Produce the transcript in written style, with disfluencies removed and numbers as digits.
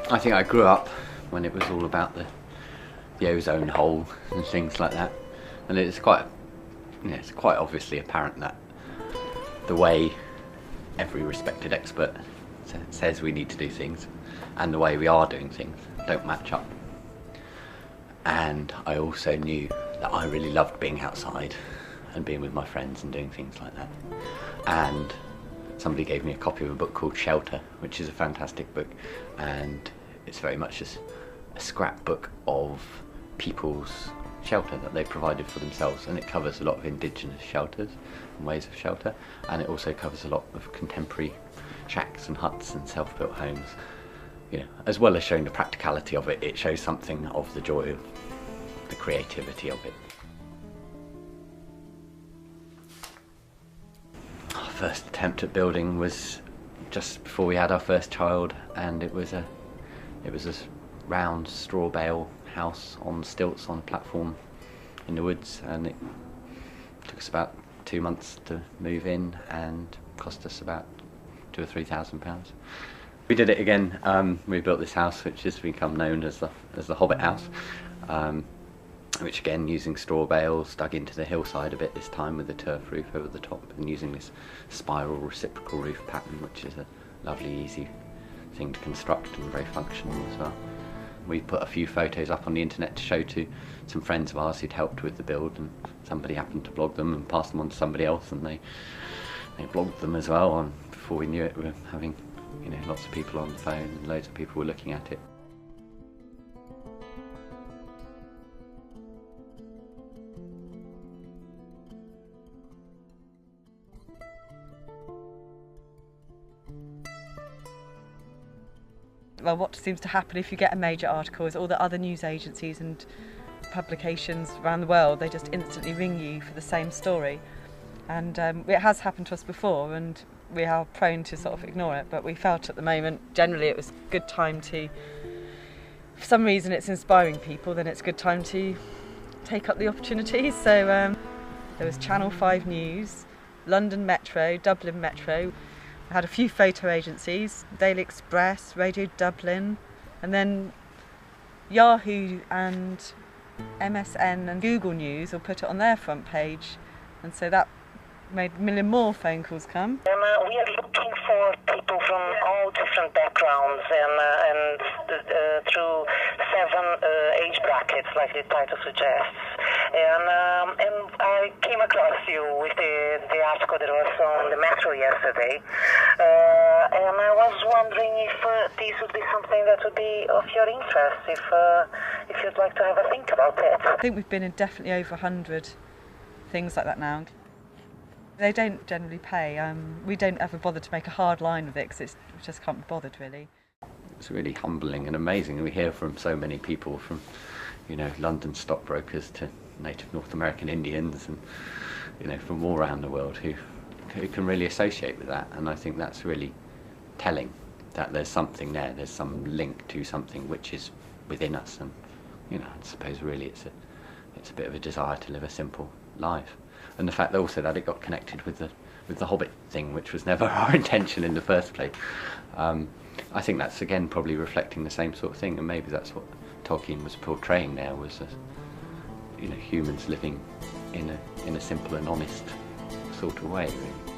I think I grew up when it was all about the ozone hole and things like that, and it's quite obviously apparent that the way every respected expert says we need to do things and the way we are doing things don't match up. And I also knew that I really loved being outside and being with my friends and doing things like that. And somebody gave me a copy of a book called Shelter, which is a fantastic book, and it's very much just a scrapbook of people's shelter that they provided for themselves, and it covers a lot of indigenous shelters and ways of shelter, and it also covers a lot of contemporary shacks and huts and self-built homes. You know, as well as showing the practicality of it, it shows something of the joy of the creativity of it. Our first attempt at building was just before we had our first child, and it was a round straw bale house on stilts on a platform in the woods, and it took us about 2 months to move in and cost us about £2,000 or £3,000. We did it again. We built this house which has become known as the Hobbit house, which again using straw bales dug into the hillside a bit this time with a turf roof over the top, and using this spiral reciprocal roof pattern, which is a lovely easy thing to construct and very functional as well. We put a few photos up on the internet to show to some friends of ours who'd helped with the build, and somebody happened to blog them and pass them on to somebody else, and they blogged them as well. And before we knew it, we were having lots of people on the phone, and loads of people were looking at it. Well, what seems to happen if you get a major article is all the other news agencies and publications around the world, they just instantly ring you for the same story. And it has happened to us before, and we are prone to sort of ignore it, but we felt at the moment generally it was a good time to, for some reason it's inspiring people, then it's a good time to take up the opportunities. So there was Channel 5 News, London Metro, Dublin Metro. I had a few photo agencies, Daily Express, Radio Dublin, and then Yahoo and MSN and Google News will put it on their front page, and so that made a million more phone calls come. We are looking for people from all different backgrounds and through 7 age brackets, like the title suggests. And I came across you with the article that was on the Metro yesterday, and I was wondering if this would be something that would be of your interest, if you'd like to have a think about it. I think we've been in definitely over 100 things like that now. They don't generally pay. We don't ever bother to make a hard line with it because we just can't be bothered, really. It's really humbling and amazing. We hear from so many people, from London stockbrokers to native North American Indians, and from all around the world who can really associate with that. And I think that's really telling, that there's something there. There's some link to something which is within us, and I suppose really it's a bit of a desire to live a simple life. And the fact also that it got connected with the Hobbit thing, which was never our intention in the first place. I think that's again probably reflecting the same sort of thing, and maybe that's what Tolkien was portraying there, was humans living in a simple and honest sort of way, really.